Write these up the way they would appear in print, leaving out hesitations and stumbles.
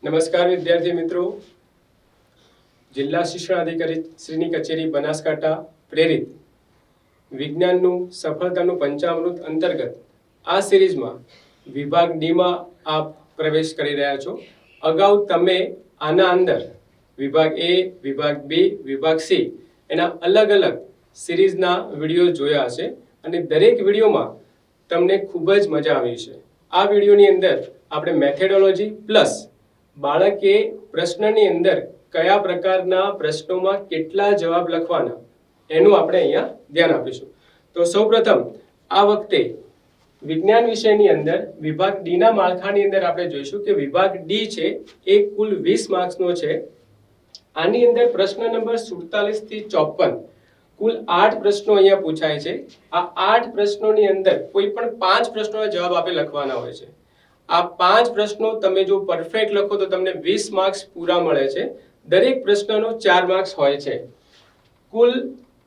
નમસ્કાર વિદ્યાર્થી મિત્રો, જિલ્લા શિક્ષણ અધિકારી શ્રીની કચેરી બનાસકાંઠા પ્રેરિત વિજ્ઞાનનું સફળતાનું પંચામૃત અંતર્ગત આ સિરીઝમાં વિભાગ ડી માં આપ પ્રવેશ કરી રહ્યા છો. અગાઉ તમે આના અંદર વિભાગ એ, વિભાગ બી, વિભાગ સી એના અલગ અલગ સિરીઝના વિડીયો જોયા હશે અને દરેક વિડીયોમાં તમને ખૂબ જ મજા આવી છે. આ વિડીયોની અંદર આપણે મેથેડોલોજી પ્લસ બાળકે પ્રશ્નની અંદર કયા પ્રકારના પ્રશ્નોમાં કેટલા જવાબ લખવાના એનું આપણે અહીંયા ધ્યાન આપીશું. તો સૌપ્રથમ આ વખતે વિજ્ઞાન વિષયની અંદર વિભાગ ડી ના માળખાની અંદર આપણે જોઈશું કે વિભાગ ડી છે એ કુલ 20 માર્ક્સનો છે. આની અંદર પ્રશ્ન નંબર 47 થી 54 કુલ 8 પ્રશ્નો અહીંયા પૂછાય છે. આ 8 પ્રશ્નોની અંદર કોઈ પણ 5 પ્રશ્નોના જવાબ આપણે લખવાના હોય છે. આ 5 પ્રશ્નો તમે જો પરફેક્ટ લખો તો તમને 20 માર્ક્સ પૂરા મળે છે. દરેક પ્રશ્નનો 4 માર્ક્સ હોય છે. કુલ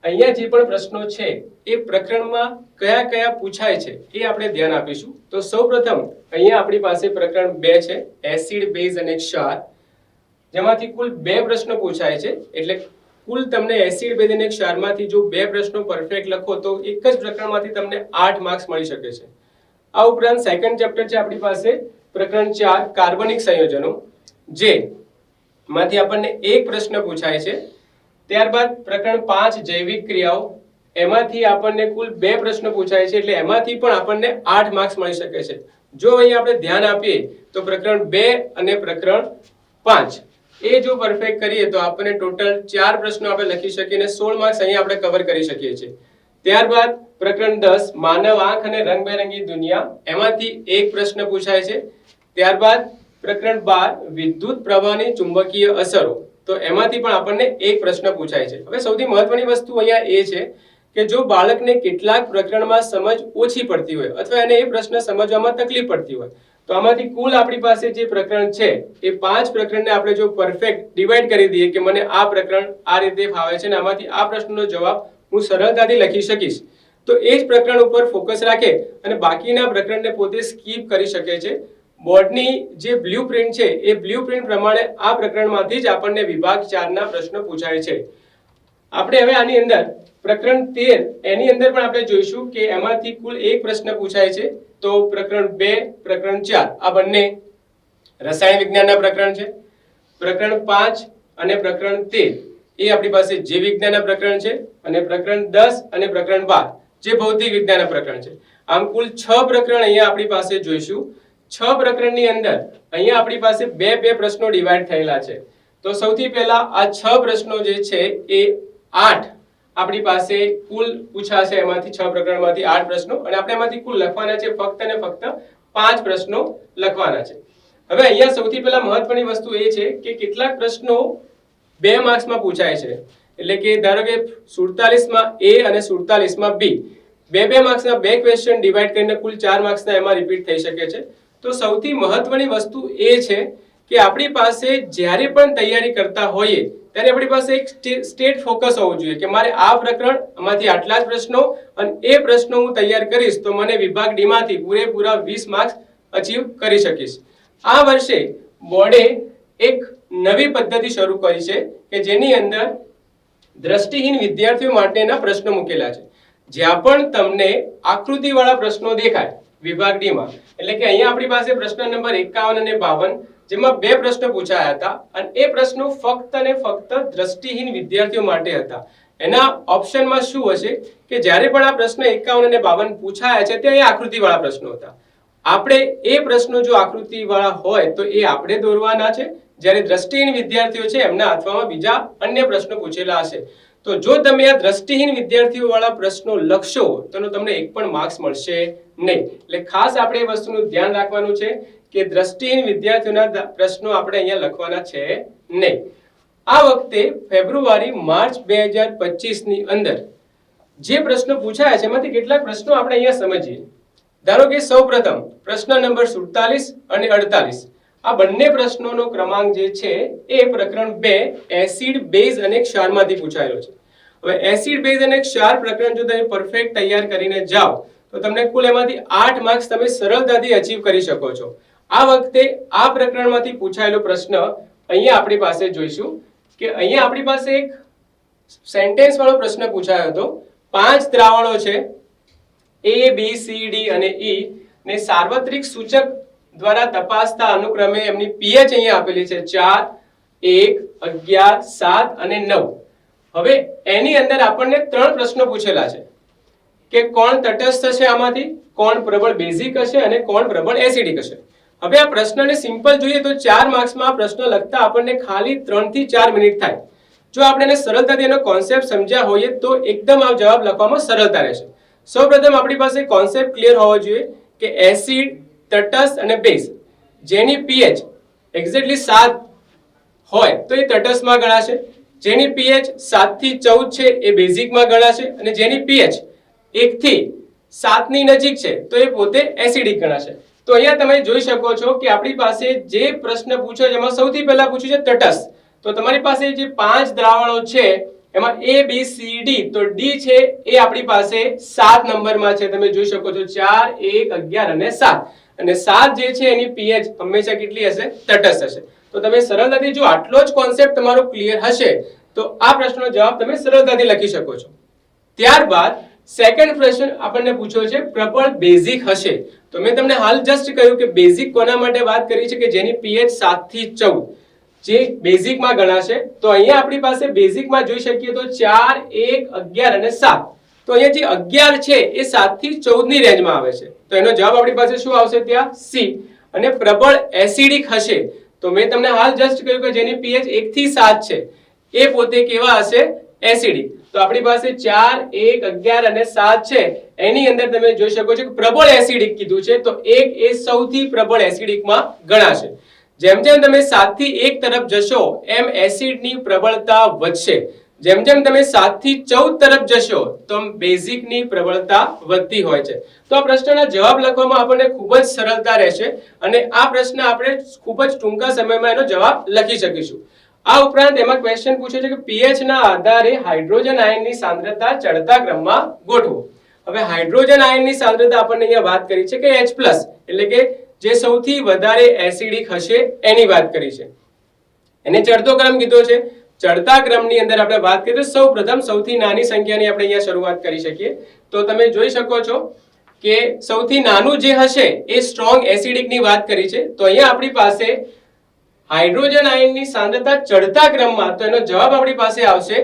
અહીંયા જે પણ પ્રશ્નો છે એ પ્રકરણમાં કયા કયા પૂછાય છે એ આપણે ધ્યાન આપીશું. તો સૌપ્રથમ અહીંયા આપણી પાસે પ્રકરણ 2 છે, એસિડ, બેઝ અને ક્ષાર, જેમાંથી કુલ 2 પ્રશ્નો પૂછાય છે. એટલે કુલ તમને એસિડ, બેઝ અને ક્ષારમાંથી જો 2 પ્રશ્નો પરફેક્ટ લખો તો એક જ પ્રકરણમાંથી તમને 8 માર્ક્સ મળી શકે છે. આ ઉપરાંત સેકન્ડ ચેપ્ટર છે આપણી પાસે પ્રકરણ 4 કાર્બનિક સંયોજનો, જે માંથી આપણને એક પ્રશ્ન પૂછાય છે. ત્યારબાદ પ્રકરણ 5 જૈવિક ક્રિયાઓ, એમાંથી આપણને કુલ 2 પ્રશ્નો પૂછાય છે. એટલે એમાંથી પણ આપણને 8 માર્ક્સ મળી શકે છે. જો અહીં આપણે ધ્યાન આપીએ તો પ્રકરણ 2 અને પ્રકરણ 5 એ જો પરફેક્ટ કરીએ તો આપણને ટોટલ 4 પ્રશ્નો આપણે લખી શકીએ અને 16 માર્ક્સ અહીંયા આપણે કવર કરી શકીએ છીએ. ત્યારબાદ પ્રકરણ 10 માનવ આંખ અને રંગબેરંગી દુનિયા, એમાંથી એક પ્રશ્ન પૂછાય છે. ત્યારબાદ પ્રકરણ 12 વિદ્યુત પ્રવાહની ચુંબકીય અસરો, તો એમાંથી પણ આપણને એક પ્રશ્ન પૂછાય છે. હવે સૌથી મહત્વની વસ્તુ અહીંયા એ છે કે જો બાળકને કેટલાક પ્રકરણમાં સમજ ઓછી પડતી હોય અથવા એને એ પ્રશ્ન સમજવામાં તકલીફ પડતી હોય તો આમાંથી કુલ આપણી પાસે જે પ્રકરણ છે એ 5 પ્રકરણને આપણે જો પરફેક્ટ ડિવાઈડ કરી દઈએ કે મને આ પ્રકરણ આ રીતે ફાવે છે અને આમાંથી આ પ્રશ્નનો જવાબ હું સરળતાથી લખી શકીશ, તો એ જ પ્રકરણ ઉપર ફોકસ રાખે અને બાકીના પ્રકરણને પોતે સ્કીપ કરી શકે છે. બોર્ડની જે બ્લુપ્રિન્ટ છે એ બ્લુપ્રિન્ટ પ્રમાણે આ પ્રકરણમાંથી જ આપણને વિભાગ 4 ના પ્રશ્નો પૂછાય છે. આપણે હવે આની અંદર પ્રકરણ 13 એની અંદર પણ આપણે જોઈશું કે એમાંથી કુલ એક પ્રશ્ન પૂછાય છે. તો પ્રકરણ 2, પ્રકરણ 4 આ બંને રસાયણ વિજ્ઞાનના પ્રકરણ છે. પ્રકરણ 5 અને પ્રકરણ 13 એ આપણી પાસે જીવ વિજ્ઞાનના પ્રકરણ છે અને પ્રકરણ 10 અને પ્રકરણ 12 જે ભૌતિક વિજ્ઞાનના પ્રકરણ છે. આમ કુલ 6 પ્રકરણ અહીંયા આપણી પાસે જોઈશું. 6 પ્રકરણની અંદર અહીંયા આપણી પાસે બે પ્રશ્નો ડિવાઈડ થયેલા છે. તો સૌથી પહેલા આ 6 પ્રશ્નો જે છે એ 8 આપણી પાસે કુલ પૂછાશે. એમાંથી 6 પ્રકરણમાંથી 8 પ્રશ્નો અને આપણે એમાંથી કુલ લખવાના છે ફક્ત ને ફક્ત 5 પ્રશ્નો લખવાના છે. હવે અહીંયા સૌથી પહેલા મહત્વની વસ્તુ એ છે કે કેટલાક પ્રશ્નો 2 માર્ક્સમાં પૂછાય છે. એટલે કે ધારો કે 47 માં એ અને 47 માં બી, 2 માર્ક્સના 2 ક્વેશ્ચન ડિવાઈડ કરીને કુલ 4 માર્ક્સના એમાં રિપીટ થઈ શકે છે. તો સૌથી મહત્વની વસ્તુ એ છે કે આપણી પાસે જ્યારે પણ તૈયારી કરતા હોઈએ ત્યારે આપણી પાસે એક સ્ટેટ ફોકસ હોવું જોઈએ કે મારે આ પ્રકરણમાંથી આટલા જ પ્રશ્નો અને એ પ્રશ્નો હું તૈયાર કરીશ તો મને વિભાગ ડી માંથી પૂરેપૂરા 20 માર્ક્સ અચીવ કરી શકીશ. આ વર્ષે બોર્ડે એક નવી પદ્ધતિ શરૂ કરી છે કે જેની અંદર દ્રષ્ટિહીન વિદ્યાર્થીઓ માટેના પ્રશ્નો મૂકેલા છે. જ્યાં પણ તમને આકૃતિવાળા પ્રશ્નો દેખાય વિભાગ ડી માં, એટલે કે અહીંયા આપણી પાસે પ્રશ્ન નંબર 51 અને 52 જેમાં 2 પ્રશ્નો પૂછાયા હતા અને એ પ્રશ્નો ફક્ત અને ફક્ત દ્રષ્ટિહીન વિદ્યાર્થીઓ માટે હતા. એના ઓપ્શનમાં શું હશે કે જ્યારે પણ આ પ્રશ્ન 51 અને 52 પૂછાયા છે તે આકૃતિવાળા પ્રશ્નો હતા. આપણે એ પ્રશ્નો જો આકૃતિવાળા હોય તો એ આપણે દોરવાના છે, જ્યારે દ્રષ્ટિહીન વિદ્યાર્થીઓ છે એમના હાથમાં બીજા અન્ય પ્રશ્નો પૂછેલા હશે. તો જો તમે આ દ્રષ્ટિહીન વિદ્યાર્થીઓ વાળા પ્રશ્નો લખશો તો તમને એક પણ માર્ક્સ મળશે નહીં. એટલે ખાસ આપણે એ વસ્તુનું ધ્યાન રાખવાનું છે કે દ્રષ્ટિહીન વિદ્યાર્થીઓના પ્રશ્નો આપણે અહીંયા લખવાના છે નહીં. આ વખતે ફેબ્રુઆરી માર્ચ 2025 ની અંદર જે પ્રશ્નો પૂછાયા છે એમાંથી કેટલાક પ્રશ્નો આપણે અહીંયા સમજીએ. ધારો કે સૌપ્રથમ પ્રશ્ન નંબર 47 અને 48 આ બંને પ્રશ્નોનો ક્રમાંક જે છે એ પ્રકરણ 2 એસિડ, બેઝ અને ક્ષારમાંથી પૂછાયેલો છે. હવે એસિડ, બેઝ અને ક્ષાર પ્રકરણ જો તમે પરફેક્ટ તૈયાર કરીને જાઓ તો તમને કુલ એમાંથી 8 માર્ક્સ તમે સરળતાથી અચીવ કરી શકો છો. આ વખતે આ પ્રકરણમાંથી પૂછાયેલો પ્રશ્ન અહીંયા આપણી પાસે જોઈશું કે અહીંયા આપણી પાસે એક સેન્ટેન્સ વાળો પ્રશ્ન પૂછાયો હતો. 5 દ્રાવણો છે A, B, C, D અને E ને સાર્વત્રિક સૂચક દ્વારા તપાસતા અનુક્રમે એમની pH અહીંયા આપેલી છે 4, 1, 11, 7 અને 9. હવે એની અંદર આપણને 3 પ્રશ્નો પૂછેલા છે કે કોણ તટસ્થ છે, આમાંથી કોણ પ્રબળ બેઝિક હશે અને કોણ પ્રબળ એસિડિક હશે. હવે આ પ્રશ્નને સિમ્પલ જોઈએ તો 4 માર્ક્સમાં આ પ્રશ્ન લખતા આપણને ખાલી 3 થી 4 મિનિટ થાય. જો આપણે એને સરળતાથી એનો કોન્સેપ્ટ સમજ્યા હોઈએ તો એકદમ આ જવાબ લખવામાં સરળતા રહેશે. સૌપ્રથમ આપણી પાસે કોન્સેપ્ટ ક્લિયર હોવો જોઈએ કે એસિડ, તટસ્થ અને બેઝ જેની pH એક્ઝેક્ટલી 7 હોય તો એ તટસ્થમાં ગણાશે, જેની pH 7 થી 14 છે એ બેઝિકમાં ગણાશે અને જેની pH 1 થી 7 ની નજીક છે તો એ પોતે એસિડિક ગણાશે. તો અહીંયા તમે જોઈ શકો છો કે આપણી પાસે જે પ્રશ્ન પૂછ્યો છે એમાં સૌથી પહેલા પૂછ્યું છે તટસ્થ. તો તમારી પાસે જે 5 દ્રાવણો છે એમાં A, B, C, D તો D છે એ આપણી પાસે 7 નંબરમાં છે. તમે જોઈ શકો છો 4, 1, 11 અને 7 અને 7 જે છે એની pH હંમેશા કેટલી હશે? તટસ્થ હશે. તો તમે સરળતાથી જો આટલો જ કોન્સેપ્ટ તમારો ક્લિયર હશે તો આ પ્રશ્નનો જવાબ તમે સરળતાથી લખી શકો છો. ત્યારબાદ સેકન્ડ પ્રશ્ન આપણને પૂછ્યો છે પ્રબળ બેઝિક હશે. તો મેં તમને હાલ જસ્ટ કહ્યું કે બેઝિક કોના માટે વાત કરી છે કે જેની pH 7 થી 14 જે બેઝિકમાં ગણાશે. તો અહીંયા આપણી પાસે બેઝિકમાં જોઈ શકીએ તો 4, 1, 11 અને 7. તો અહીંયા જે 11 છે એ 7 થી 14 ની રેન્જમાં આવે છે. તો એનો જવાબ આપણી પાસે શું આવશે? ત્યાં C. અને પ્રબળ એસિડિક હશે તો મેં તમને હાલ જસ્ટ કહ્યું કે જેની pH 1 થી 7 છે એ પોતે કેવા હશે? એસિડિક. તો આપણી પાસે 4, 1, 11 અને 7 છે એની અંદર તમે જોઈ શકો છો કે પ્રબળ એસિડિક કીધું છે તો 1 એ સૌથી પ્રબળ એસિડિકમાં ગણાશે. જેમ જેમ તમે 7 થી 1 તરફ જશો એમ એસિડની પ્રબળતા વધશે. જેમ જેમ તમે 7 થી 14 તરફ જશો તો બેઝિકની પ્રબળતા વધતી હોય છે. તો આ પ્રશ્નના જવાબ લખવામાં આપણને ખૂબ જ સરળતા રહેશે અને આ પ્રશ્ન આપણે ખૂબ જ ટૂંકા સમયમાં એનો જવાબ લખી શકીશું. આ ઉપરાંત એમાં ક્વેશ્ચન પૂછે છે કે pH ના આધારે હાઇડ્રોજન આયનની સાંદ્રતા ચડતા ક્રમમાં ગોઠવો. હવે હાઇડ્રોજન આયનની સાંદ્રતા આપણને અહીંયા વાત કરી છે કે H+ એટલે કે જે સૌથી વધારે એસિડિક હશે એની વાત કરી છે. એને ચડતો ક્રમ કીધો છે. ચડતા ક્રમની અંદર આપણે વાત કરીએ તો સૌપ્રથમ સૌથી નાની સંખ્યાની આપણે અહીંયા શરૂઆત કરી શકીએ. તો તમે જોઈ શકો છો કે સૌથી નાનું જે હશે એ સ્ટ્રોંગ એસિડિકની વાત કરી છે. તો અહીંયા આપણી પાસે હાઇડ્રોજન આયનની સાંદ્રતા ચડતા ક્રમમાં તો એનો જવાબ આપણી પાસે આવશે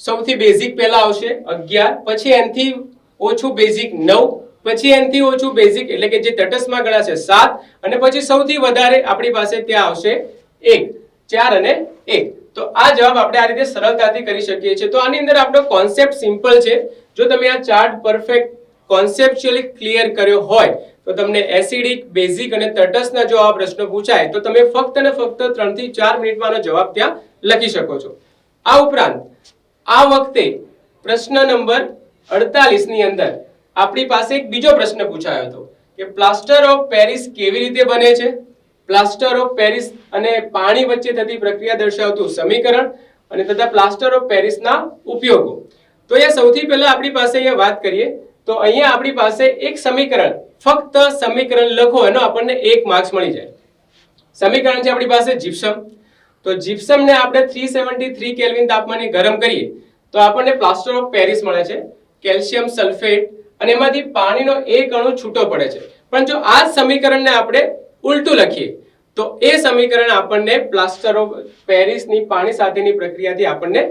સૌથી બેઝિક પહેલા આવશે 11, પછી એનથી ઓછું બેઝિક 9, પછી એનથી ઓછું બેઝિક એટલે કે જે તટસ્થમાં ગણાશે 7 અને પછી સૌથી વધારે આપણી પાસે ત્યાં આવશે 1, 4 અને 1. તો આ જવાબ આપણે આ રીતે સરળતાથી કરી શકીએ છીએ. તો આની અંદર આપણો કોન્સેપ્ટ સિમ્પલ છે. જો તમે આ ચાર્ટ પરફેક્ટ કોન્સેપ્ચ્યુઅલી ક્લિયર કર્યો હોય તો તમને એસિડિક, બેઝિક અને તટસ્થના જો આ પ્રશ્નો પૂછાય તો તમે ફક્ત અને ફક્ત 3 થી 4 મિનિટમાંનો જવાબ ત્યાં લખી શકો છો. આ ઉપરાંત આ વખતે પ્રશ્ન નંબર 48 ની અંદર આપણી પાસે એક બીજો પ્રશ્ન પૂછાયો હતો કે પ્લાસ્ટર ઓફ પેરિસ કેવી રીતે બને છે. પ્લાસ્ટર ઓફ પેરિસ અને પાણી વચ્ચે થતી પ્રક્રિયા દર્શાવતું સમીકરણ અને તથા પ્લાસ્ટર ઓફ પેરિસના ઉપયોગો. તો અહીંયા સૌથી પહેલા આપણી પાસે અહીંયા વાત કરીએ તો અહીંયા આપણી પાસે એક સમીકરણ, ફક્ત સમીકરણ લખો એનો આપણને 1 માર્ક્સ મળી જાય. સમીકરણ છે આપણી પાસે જીપ્સમ. તો જીપ્સમને આપણે 373 કેલ્વિન તાપમાને ગરમ કરીએ તો આપણને પ્લાસ્ટર ઓફ પેરિસ મળે છે, કેલ્શિયમ સલ્ફેટ અને એમાંથી પાણીનો એક અણુ છૂટો પડે છે. પણ જો આ સમીકરણને આપણે ઉલટું લખીએ તો એ સમીકરણ આપણને પ્લાસ્ટર ઓફ પેરિસની પાણી સાથેની પ્રક્રિયાથી આપણને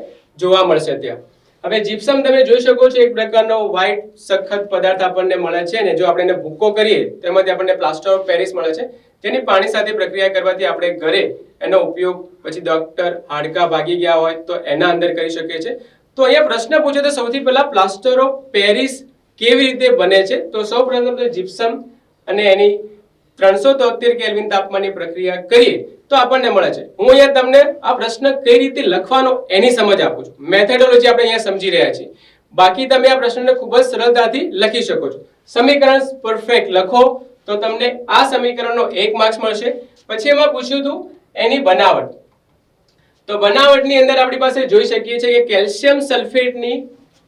જોવા મળશે ત્યાં. હવે જીપ્સમ તમે જોઈ શકો છો એક પ્રકારનો વ્હાઇટ સખત પદાર્થ આપણને મળે છે ને જો આપણે એને ભૂકો કરીએ તો એમાંથી આપણને પ્લાસ્ટર ઓફ પેરિસ મળે છે જેની પાણી સાથે પ્રક્રિયા કરવાથી આપણે ઘરે એનો ઉપયોગ પછી ડોક્ટર હાડકા ભાગી ગયા હોય તો એના અંદર કરી શકીએ છીએ. તો અહીંયા પ્રશ્ન પૂછે તો સૌથી પહેલા પ્લાસ્ટર ઓફ પેરિસ કેવી રીતે બને છે. તો સૌપ્રથમ તો જીપ્સમ અને એની 373 કેલ્વિન તાપમાનની પ્રક્રિયા કરીએ તો આપણને મળે છે. હું અહીંયા તમને આ પ્રશ્ન કઈ રીતે લખવાનો એની સમજ આપું છું. મેથોડોલોજી આપણે અહીંયા સમજી રહ્યા છીએ. બાકી તમે આ પ્રશ્નને ખૂબ જ સરળતાથી લખી શકો છો. સમીકરણ પરફેક્ટ લખો તો તમને આ સમીકરણનો 1 માર્ક્સ મળશે. પછી એમાં પૂછ્યું હતું એની બનાવટ. તો બનાવટની અંદર આપણી પાસે જોઈ શકીએ છીએ કે કેલ્શિયમ સલ્ફેટની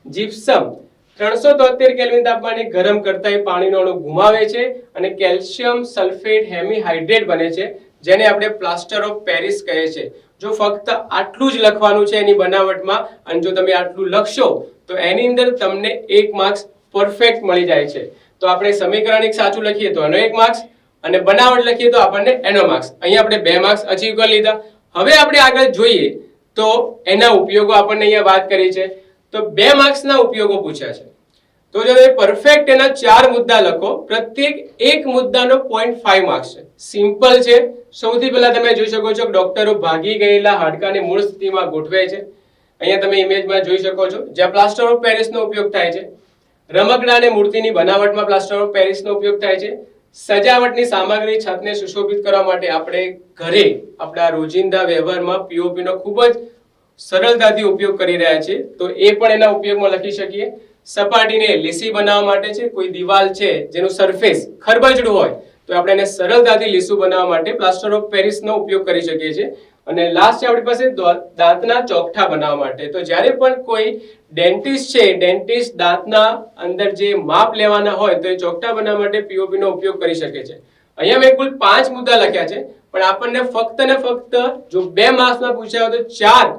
જીપ્સમ 373 કેલ્વિન તાપમાને ગરમ કરતા એ પાણીનો અણુ ગુમાવે છે અને કેલ્શિયમ સલ્ફેટ હેમિહાઇડ્રેટ બને છે, જેને આપણે પ્લાસ્ટર ઓફ પેરિસ કહે છે. જો ફક્ત આટલું જ લખવાનું છે એની બનાવટમાં, અને જો તમે આટલું લખશો તો એની અંદર તમને 1 માર્ક્સ પરફેક્ટ મળી જાય છે. તો આપણે સમીકરણ એક સાચું લખીએ તો એનો 1 માર્ક્સ, અને બનાવટ લખીએ તો આપણને એનો માર્ક્સ. અહીંયા આપણે 2 માર્ક્સ અચીવ કરી લીધા. હવે આપણે આગળ જોઈએ તો એના ઉપયોગો આપણને અહીંયા વાત કરી છે. તો 2 માર્ક્સના ઉપયોગો પૂછ્યા છે. તો જો તમે પરફેક્ટ એના 4 મુદ્દા લખો, પ્રત્યેક એક મુદ્દાનો 0.5 માર્ક્સ છે. સિમ્પલ છે. સૌથી પહેલા તમે જોઈ શકો છો ડોક્ટરો ભાગી ગયેલા હાડકાને મૂળ સ્થિતિમાં ગોઠવે છે. અહીંયા તમે ઇમેજમાં જોઈ શકો છો જ્યાં પ્લાસ્ટર ઓફ પેરિસનો ઉપયોગ થાય છે. રમકડા અને મૂર્તિની બનાવટમાં પ્લાસ્ટર ઓફ પેરિસનો ઉપયોગ થાય છે. સજાવટની સામગ્રી છતને સુશોભિત કરવા માટે આપણે ઘરે આપણા રોજિંદા વ્યવહારમાં પીઓપી નો ખૂબ જ સરળતાથી ઉપયોગ કરી રહ્યા છીએ, તો એ પણ એના ઉપયોગમાં લખી શકીએ. સપાટીને લીસી બનાવવા માટે છે. કોઈ દિવાલ છે જેનું સરફેસ ખરબચડું હોય તો આપણે એને સરળતાથી લીસું બનાવવા માટે પ્લાસ્ટર ઓફ પેરિસનો ઉપયોગ કરી શકીએ છીએ. અને લાસ્ટ છે આપણી પાસે દાંતના ચોકઠા બનાવવા માટે. તો જ્યારે પણ કોઈ ડેન્ટિસ્ટ છે, ડેન્ટિસ્ટ દાંતના અંદર જે માપ લેવાના હોય તો એ ચોકઠા બનાવવા માટે પીઓપી નો ઉપયોગ કરી શકે છે. અહીંયા મેં કુલ 5 મુદ્દા લખ્યા છે, પણ આપણને ફક્ત ને ફક્ત જો 2 માર્ક્સમાં પૂછ્યા હોય તો 4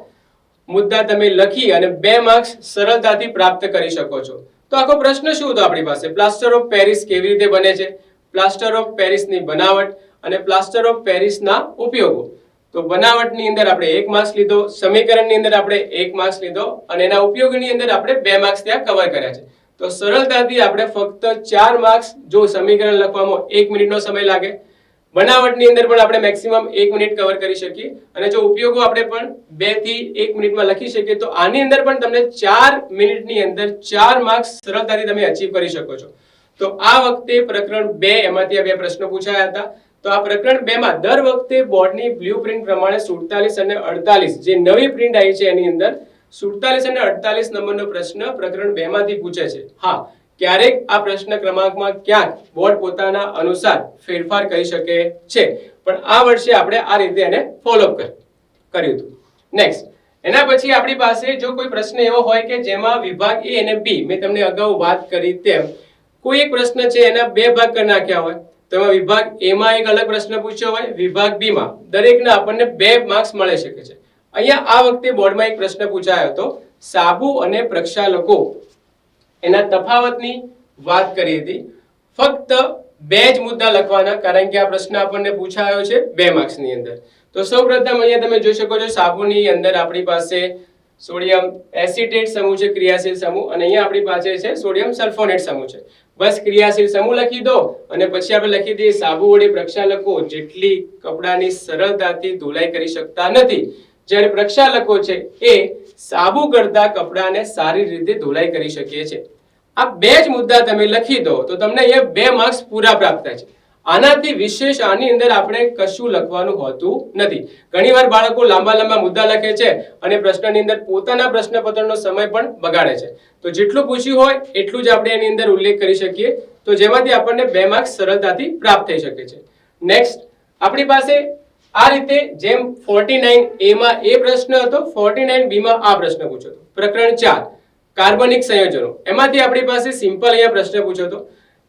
મુદ્દા તમે લખી અને 2 માર્ક્સ સરળતાથી પ્રાપ્ત કરી શકો છો. તો આખો પ્રશ્ન શું હતો આપણી પાસે? પ્લાસ્ટર ઓફ પેરિસ કેવી રીતે બને છે, પ્લાસ્ટર ઓફ પેરિસની બનાવટ અને પ્લાસ્ટર ઓફ પેરિસના ઉપયોગો. તો બનાવટની અંદર આપણે 1 માર્ક્સ લીધો, સમીકરણની અંદર આપણે 1 માર્ક્સ લીધો, અને એના ઉપયોગની અંદર આપણે 2 માર્ક્સ ત્યાં કવર કર્યા છે. તો સરળતાથી આપણે ફક્ત 4 માર્ક્સ, જો સમીકરણ લખવામાં 1 મિનિટનો સમય લાગે, બનાવટની અંદર પણ આપણે મેક્સિમમ 1 મિનિટ કવર કરી શકીએ, અને જો ઉપયોગો આપણે પણ 2 થી 1 મિનિટમાં લખી શકીએ, તો આની અંદર પણ તમને 4 મિનિટની અંદર 4 માર્ક્સ સરળતાથી તમે અચીવ કરી શકો છો. તો આ વખતે પ્રકરણ 2 એમાંથી 2 પ્રશ્નો પૂછાયા હતા. તો આ પ્રકરણ 2 માં દર વખતે બોર્ડની બ્લુપ્રિન્ટ પ્રમાણે 47 અને 48 જે નવી પ્રિન્ટ આવી છે એની અંદર 47 અને 48 નંબરનો પ્રશ્ન પ્રકરણ 2 માંથી પૂછે છે. હા, ક્યારેક આ પ્રશ્ન ક્રમાંકમાં ક્યાંક બોર્ડ પોતાના અનુસાર ફેરફાર કરી શકે છે, પણ આ વર્ષે આપણે આ રીતે એને ફોલોઅપ કર્યું હતું. નેક્સ્ટ, એના પછી આપણી પાસે જો કોઈ પ્રશ્ન એવો હોય કે જેમાં વિભાગ A અને B, મેં તમને અગાઉ વાત કરી તેમ કોઈ એક પ્રશ્ન છે એના 2 ભાગ કરી નાખ્યા હોય, તો એમાં વિભાગ A માં એક અલગ પ્રશ્ન પૂછ્યો હોય, વિભાગ B માં દરેકના આપણને 2 માર્ક્સ મળી શકે છે. અહીંયા આ વખતે બોર્ડમાં એક પ્રશ્ન પૂછાયો હતો, સાબુ અને પ્રક્ષાલકો એના તફાવતની વાત કરી હતી. ફક્ત 2 જ મુદ્દા લખવાના, કારણ કે આ પ્રશ્ન આપણને પૂછાયો છે 2 માર્ક્સની અંદર. તો સૌપ્રથમ અહીંયા તમે જોઈ શકો છો સાબુની અંદર આપણી પાસે સોડિયમ એસિટેટ સમૂહ છે, ક્રિયાશીલ સમૂહ, અને અહીંયા આપણી પાસે છે સોડિયમ સલ્ફોનેટ સમૂહ છે. બસ ક્રિયાશીલ સમૂહ લખી દો અને પછી આપણે લખી દઈએ સાબુ વડે પ્રક્ષાલકો જેટલી કપડાની સરળતાથી ધોલાઈ કરી શકતા નથી, જ્યારે પ્રક્ષાલકો છે એ સાબુ કરતા કપડાને સારી રીતે ધોલાઈ કરી શકીએ છે. આ 2 જ મુદ્દા તમે લખી દો તો તમને અહીંયા 2 માર્ક્સ પૂરા પ્રાપ્ત થાય છે. આનાથી વિશેષ આની અંદર આપણે કશું લખવાનું હોતું નથી. ઘણીવાર બાળકો લાંબા મુદ્દા લખે છે અને પ્રશ્નની અંદર પોતાના પ્રશ્નપત્રનો સમય પણ બગાડે છે. તો જેટલું પૂછ્યું હોય એટલું જ આપણે એની અંદર ઉલ્લેખ કરી શકીએ, તો જેમાંથી આપણને 2 માર્ક્સ સરળતાથી પ્રાપ્ત થઈ શકે છે. નેક્સ્ટ, આપણી પાસે આ રીતે જેમ 49A માં એ પ્રશ્ન હતો, 49B માં આ પ્રશ્ન પૂછ્યો હતો. પ્રકરણ 4 કાર્બનિક સંયોજનો, એમાંથી આપણી પાસે સિમ્પલ અહીંયા પ્રશ્ન પૂછ્યો હતો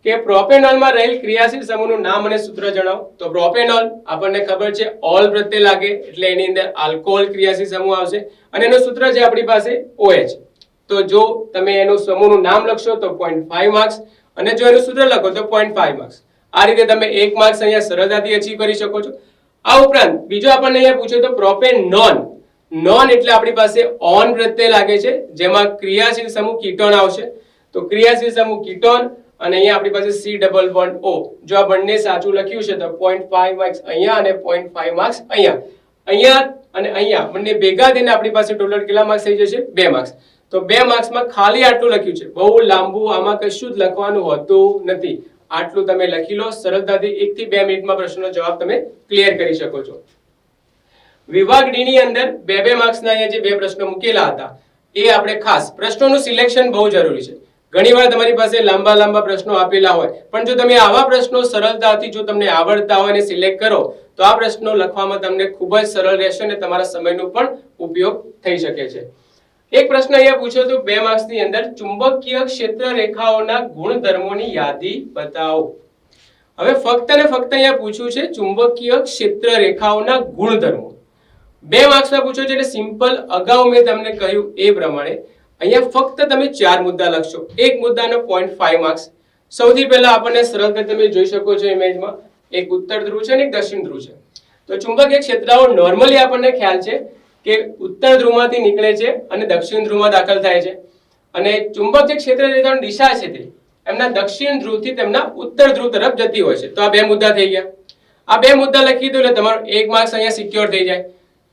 કે પ્રોપેનોલમાં રહેલ ક્રિયાશીલ સમૂહનું નામ અને સૂત્ર જણાવો. તો પ્રોપેનોલ આપણને ખબર છે ઓલ પ્રત્યે લાગે એટલે એની અંદર આલ્કોહોલ ક્રિયાશીલ સમૂહ આવશે, અને એનું સૂત્ર છે આપણી પાસે OH. તો જો તમે એનું સમૂહનું નામ લખશો તો 0.5 માર્ક્સ, અને જો એનું સૂત્ર લખો તો 0.5 માર્ક્સ. આ રીતે તમે 1 માર્ક્સ અહીંયા સરળતાથી અચીવ કરી શકો છો. આ ઉપરાંત બીજો આપણને અહીંયા પૂછ્યો તો પ્રોપેનોન. નોન એટલે આપણી પાસે ઓન પ્રત્યે લાગે છે, જેમાં ક્રિયાશીલ સમૂહ કીટોન આવશે. તો ક્રિયાશીલ સમૂહ કીટોન, અને અહીંયા આપણી પાસે C ડબલ બોન્ડ O. જો આ બંને સાચું લખ્યું છે તો 0.5 માર્ક્સ અહીંયા અને 0.5 માર્ક્સ અહીંયા. અહીંયા અને અહીંયા બંને ભેગા થઈને આપણી પાસે ટોટલ કેટલા માર્ક્સ થઈ જશે? 2 માર્ક્સ. તો 2 માર્ક્સમાં ખાલી આટલું લખ્યું છે, બહુ લાંબુ આમાં કશું જ લખવાનું હોતું નથી. આટલું તમે લખી લો સરળતાથી, 1 થી 2 મિનિટમાં પ્રશ્નનો જવાબ તમે ક્લિયર કરી શકો છો. વિભાગ D ની અંદર 2 માર્ક્સના અહીંયા જે 2 પ્રશ્નો મૂકેલા હતા એ આપણે ખાસ પ્રશ્નોનું સિલેક્શન બહુ જરૂરી છે. ઘણીવાર તમારી પાસે લાંબા પ્રશ્નો આપેલા હોય, પણ જો તમે આવા પ્રશ્નો સરળતાથી જો તમને આવડતા હોય અને સિલેક્ટ કરો તો આ પ્રશ્નો લખવામાં તમને ખૂબ જ સરળ રહેશે અને તમારા સમયનો પણ ઉપયોગ થઈ શકે છે. એક પ્રશ્ન અહીંયા પૂછ્યો તો 2 માર્ક્સની અંદર, ચુંબકીય ક્ષેત્ર રેખાઓના ગુણધર્મોની યાદી બતાવો. હવે ફક્ત ને ફક્ત અહીંયા પૂછ્યું છે ચુંબકીય ક્ષેત્ર રેખાઓના ગુણધર્મો. 2 માર્ક્સમાં પૂછ્યો છે એટલે સિમ્પલ, અગાઉ મેં તમને કહ્યું એ પ્રમાણે અહીંયા ફક્ત તમે 4 મુદ્દા લખશો. એક મુદ્દાનો 0.5 માર્ક્સ. સૌથી પહેલા આપણને સરળતા તમે જોઈ શકો છો ઇમેજમાં, એક ઉત્તર ધ્રુવ છે અને એક દક્ષિણ ધ્રુવ છે. તો ચુંબકીય ક્ષેત્રઓ નોર્મલી આપણને ખ્યાલ છે કે ઉત્તર ધ્રુવમાંથી નીકળે છે અને દક્ષિણ ધ્રુવમાં દાખલ થાય છે, અને ચુંબકીય ક્ષેત્ર રેખાની દિશા છે તે એમના દક્ષિણ ધ્રુવથી તેમના ઉત્તર ધ્રુવ તરફ જતી હોય છે. તો આ 2 મુદ્દા થઈ ગયા. આ 2 મુદ્દા લખી દો એટલે તમારો 1 માર્ક્સ અહીંયા સિક્યોર થઈ જાય.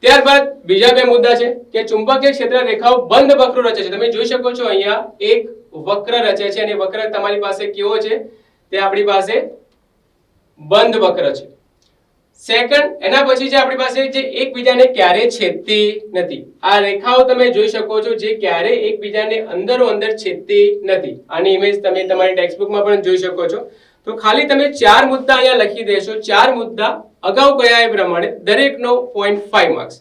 ત્યારબાદ બીજા 2 મુદ્દા છે કે ચુંબકીય ક્ષેત્ર રેખાઓ બંધ વક્ર રચે છે. તમે જોઈ શકો છો અહીંયા એક વક્ર રચે છે અને વક્ર તમારી પાસે કેવો છે, તે આપણી પાસે બંધ વક્ર છે. સેકન્ડ, એના પછી જે આપણી પાસે જે એકબીજાને ક્યારે છેદતી નથી. આ રેખાઓ તમે જોઈ શકો છો જે ક્યારે એકબીજાને અંદરો અંદર છેદતી નથી. આની ઇમેજ તમે તમારી ટેક્સ્ટબુકમાં પણ જોઈ શકો છો. તો ખાલી તમે 4 મુદ્દા અહીંયા લખી દેશો. 4 મુદ્દા અગાઉ કહ્યા એ પ્રમાણે દરેકનો 0.5 માર્ક્સ.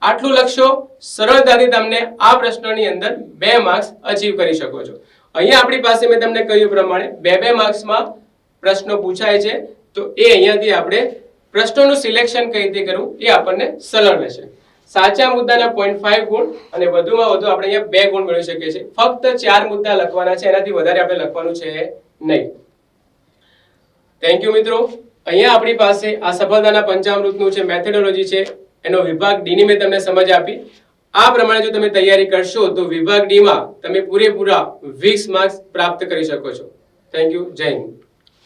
આટલું લખશો, સરળતાથી તમને આ પ્રશ્નની અંદર 2 માર્ક્સ અચીવ કરી શકો છો. અહીંયા આપણી પાસે મેં તમને કહ્યું પ્રમાણે 2 માર્ક્સમાં પ્રશ્નો પૂછાય છે. તો એ અહીંયાથી આપણે પ્રશ્નોનું સિલેક્શન કઈ રીતે કરવું એ આપણને સરળ રહેશે. સાચા મુદ્દાના 0.5 ગુણ અને વધુમાં વધુ આપણે અહીંયા 2 ગુણ મેળવી શકીએ છીએ. ફક્ત 4 મુદ્દા લખવાના છે, એનાથી વધારે આપણે લખવાનું છે નહીં. થેન્ક યુ મિત્રો. અહીંયા આપણી પાસે આ સફળતાના પંચામૃતનું છે મેથોડોલોજી છે, એનો વિભાગ ડી ની મેં તમને સમજ આપી. આ પ્રમાણે જો તમે તૈયારી કરશો તો વિભાગ ડી માં તમે પૂરેપૂરા 20 માર્ક્સ પ્રાપ્ત કરી શકો છો. Thank you. જય હિન્દ.